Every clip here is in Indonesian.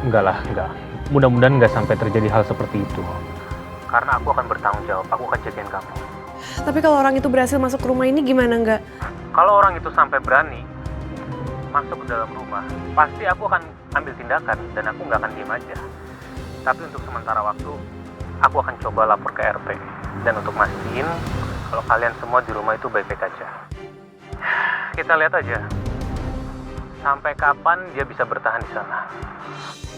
Enggak lah, enggak. Mudah-mudahan nggak sampai terjadi hal seperti itu. Karena aku akan bertanggung jawab, aku akan jagain kamu. Tapi kalau orang itu berhasil masuk ke rumah ini gimana nggak? Kalau orang itu sampai berani masuk ke dalam rumah, pasti aku akan ambil tindakan dan aku nggak akan diem aja. Tapi untuk sementara waktu, aku akan coba lapor ke RT. Dan untuk mastiin kalau kalian semua di rumah itu baik-baik aja. Kita lihat aja, sampai kapan dia bisa bertahan di sana.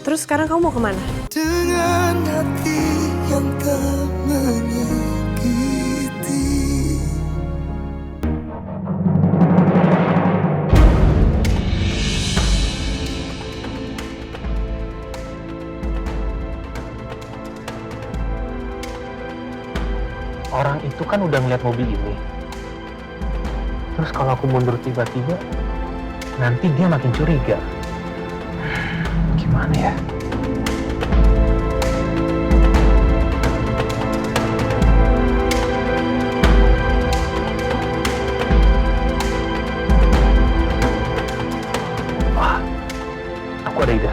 Terus sekarang kamu mau kemana? Dengan hati yang tak menyakiti. Orang itu kan udah ngeliat mobil ini. Terus kalau aku mundur tiba-tiba, nanti dia makin curiga. Gimana ya? Wah, aku ada ide.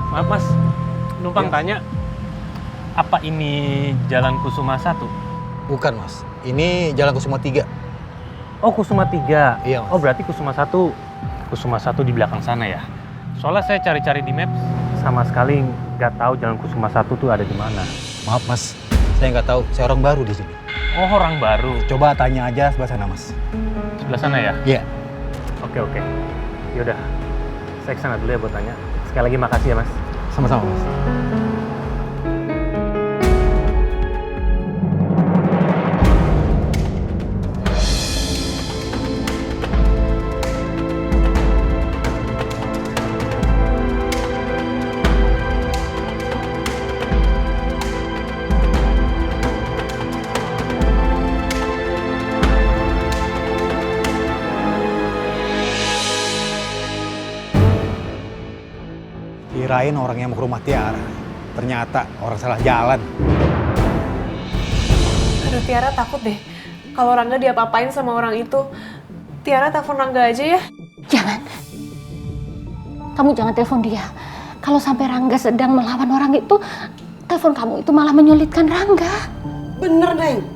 Maaf mas, numpang tanya, apa ini Jalan Kusuma 1? Bukan mas, ini Jalan Kusuma 3. Oh Kusuma 3? Iya mas. Oh berarti Kusuma 1 di belakang sana ya? Soalnya saya cari-cari di Maps, sama sekali nggak tahu Jalan Kusuma 1 tuh ada di mana. Maaf mas, saya nggak tahu, saya orang baru di sini. Oh orang baru, Coba tanya aja sebelah sana mas. sebelah sana ya? Iya. Oke. Yaudah, saya kesana dulu ya buat tanya. Sekali lagi makasih ya mas. Sama-sama mas. Kirain orang yang mau ke rumah Tiara, ternyata orang salah jalan. Aduh Tiara takut deh. Kalau Rangga diapa-apain sama orang itu. Tiara telepon Rangga aja ya. Jangan. Kamu jangan telepon dia. Kalau sampai Rangga sedang melawan orang itu, telepon kamu itu malah menyulitkan Rangga. Bener, Neng.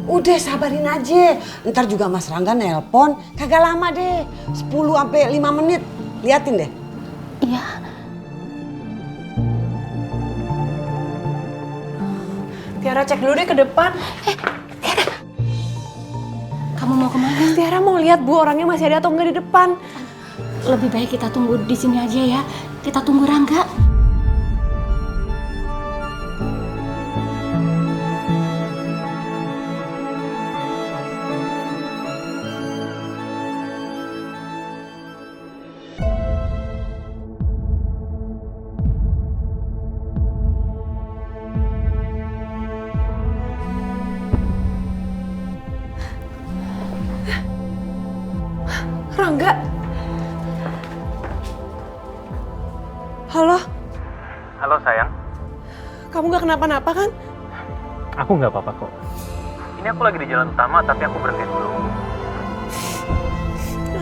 Udah sabarin aja. Ntar juga Mas Rangga nelpon. Kagak lama deh. 10-5 menit. Liatin deh. Iya. Tiara cek dulu deh ke depan. Tiara. Kamu mau kemana? Tiara mau lihat Bu orangnya masih ada atau enggak di depan. Lebih baik kita tunggu di sini aja ya. Kita tunggu Rangga. Rangga. Halo, Halo sayang, kamu nggak kenapa-napa kan? aku nggak apa-apa kok. Ini aku lagi di jalan utama tapi aku berhenti dulu.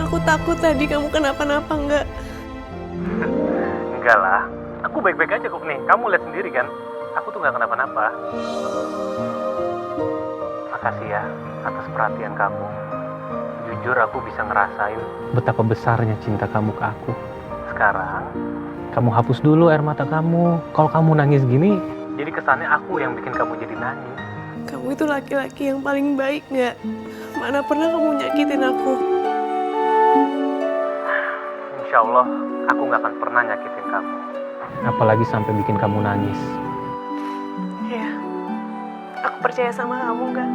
Aku takut tadi kamu kenapa-napa nggak? Enggak lah, aku baik-baik aja kok nih. Kamu lihat sendiri kan, aku tuh nggak kenapa-napa. Makasih ya atas perhatian kamu. Jujur aku bisa ngerasain betapa besarnya cinta kamu ke aku. Sekarang, kamu hapus dulu air mata kamu. Kalau kamu nangis gini, jadi kesannya aku yang bikin kamu jadi nangis. Kamu itu laki-laki yang paling baik nggak? Mana pernah kamu nyakitin aku? Insya Allah, aku nggak akan pernah nyakitin kamu. Apalagi sampai bikin kamu nangis. Iya, aku percaya sama kamu nggak?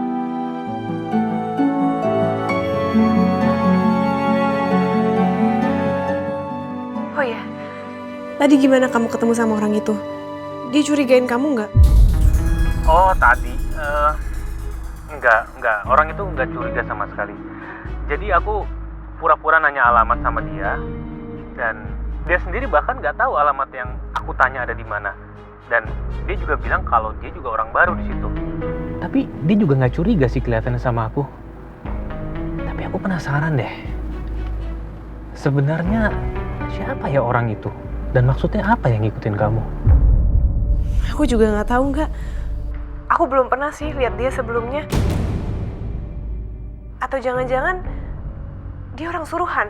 Oh ya, tadi gimana kamu ketemu sama orang itu? Dia curigain kamu nggak? Oh tadi, enggak. Orang itu enggak curiga sama sekali. Jadi aku pura-pura nanya alamat sama dia. Dan dia sendiri bahkan nggak tahu alamat yang aku tanya ada di mana. Dan dia juga bilang kalau dia juga orang baru di situ. Tapi dia juga nggak curiga sih kelihatannya sama aku. Tapi aku penasaran deh. Sebenarnya siapa ya orang itu? Dan maksudnya apa yang ngikutin kamu? Aku juga nggak tahu nggak. Aku belum pernah sih lihat dia sebelumnya. Atau jangan-jangan dia orang suruhan?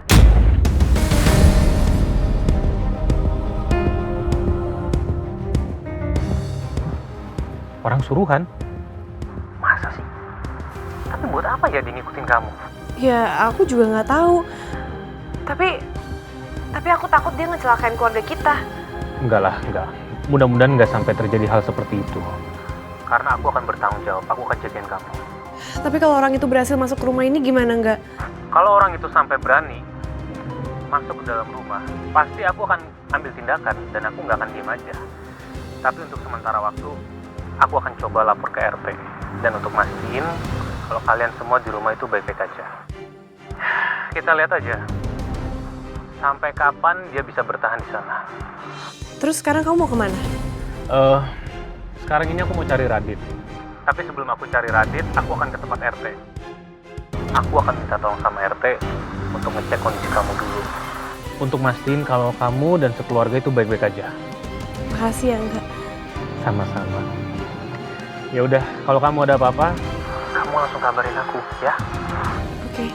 Orang suruhan? Masa sih? Tapi buat apa ya dia ngikutin kamu? Ya aku juga nggak tahu. Tapi aku takut dia ngecelakain keluarga kita. Enggak lah, enggak. Mudah-mudahan nggak sampai terjadi hal seperti itu. Karena aku akan bertanggung jawab, aku akan jagain kamu. Tapi kalau orang itu berhasil masuk ke rumah ini gimana nggak? Kalau orang itu sampai berani masuk ke dalam rumah, pasti aku akan ambil tindakan dan aku nggak akan diem aja. Tapi untuk sementara waktu, aku akan coba lapor ke RT. Dan untuk mastiin kalau kalian semua di rumah itu baik-baik aja. Kita lihat aja. Sampai kapan dia bisa bertahan di sana. Terus sekarang kamu mau kemana? Sekarang ini aku mau cari Radit. Tapi sebelum aku cari Radit, aku akan ke tempat RT. Aku akan minta tolong sama RT untuk ngecek kondisi kamu dulu. Untuk mastiin kalau kamu dan sekeluarga itu baik-baik aja. Makasih ya enggak. Sama-sama. Ya udah, kalau kamu ada apa-apa, kamu langsung kabarin aku, ya. Oke.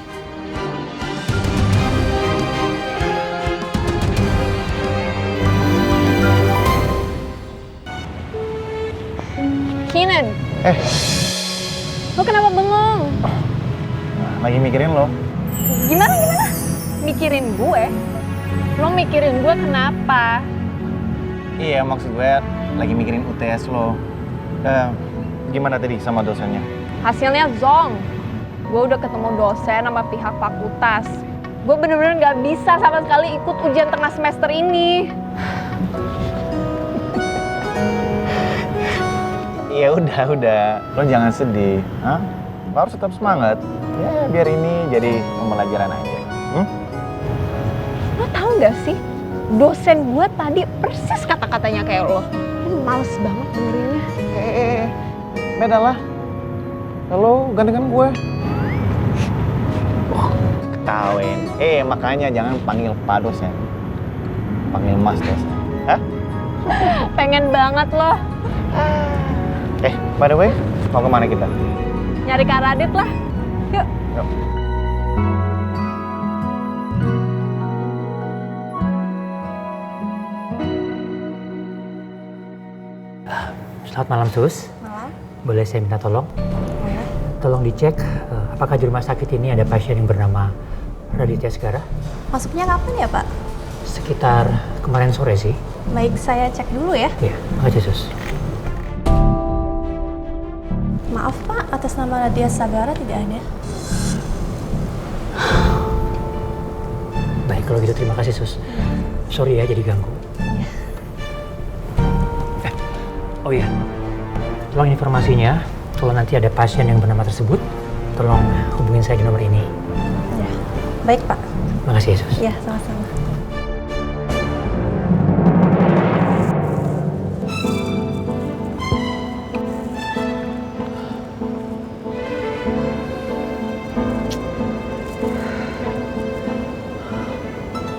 Kinan, lo kenapa bengong? Lagi mikirin lo. Gimana? Mikirin gue? Lo mikirin gue kenapa? Iya, maksud gue lagi mikirin UTS lo. Gimana tadi sama dosennya? Hasilnya zong. Gue udah ketemu dosen sama pihak fakultas. Gue bener-bener gak bisa sama sekali ikut ujian tengah semester ini. Ya udah, lo jangan sedih. Hah? Lo harus tetap semangat. Ya, biar ini jadi pembelajaran aja. Lo tau gak sih? Dosen gue tadi persis kata-katanya kayak lo. Males banget dengerinnya. Beda lah. Lo gantengan gue. Ketawain. Makanya jangan panggil Pak dosen. Panggil Mas dosen. Hah? Pengen banget lo. By the way, mau kemana kita? Nyari Kak Radit lah. Yuk. Selamat malam, Sus. Malam. Boleh saya minta tolong? Ya. Tolong dicek apakah di rumah sakit ini ada pasien yang bernama Raditya Segara? Masuknya kapan ya, Pak? Sekitar kemarin sore sih. Baik, saya cek dulu ya. Iya, makasih, Sus. Maaf, Pak, atas nama Raditya Segara tidak ada. Baik, kalau gitu terima kasih, Sus. Sorry ya jadi ganggu. Oh iya, tolong informasinya. Kalau nanti ada pasien yang bernama tersebut, tolong hubungin saya di nomor ini. Ya, baik, Pak. Makasih ya, Sus. Ya, sama-sama.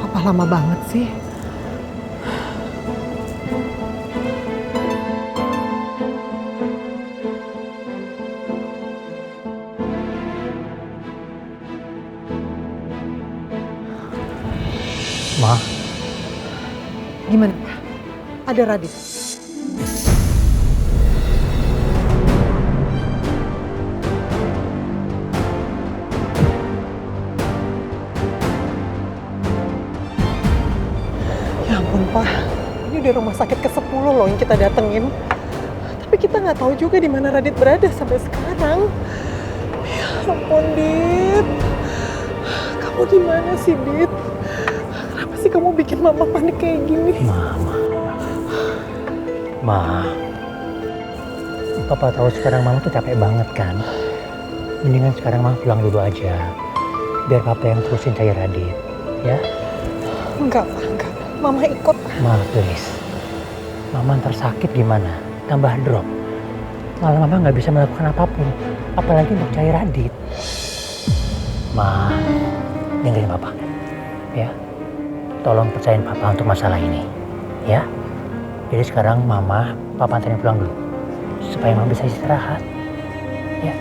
Apa lama banget sih? Ma, Gimana? Ada Radit? Ya ampun, Pak. Ini udah rumah sakit ke-10 loh yang kita datengin. Tapi kita nggak tahu juga di mana Radit berada sampai sekarang. Ya ampun, Dit. Kamu di mana sih, Dit? Kenapa sih kamu bikin Mama panik kayak gini? Ma. Papa tahu sekarang Mama tuh capek banget kan. Mendingan sekarang Mama pulang dulu aja. Biar Papa yang terusin cari Radit, ya? Enggak, Pak, enggak. Mama ikut. Ma, please. Mama ntar sakit gimana? Tambah drop. malah mama nggak bisa melakukan apapun, apalagi untuk cari Radit. Ma, dengerin papa, ya. Tolong percayain papa untuk masalah ini, ya. Jadi sekarang mama, papa anterin pulang dulu, supaya mama bisa istirahat, ya.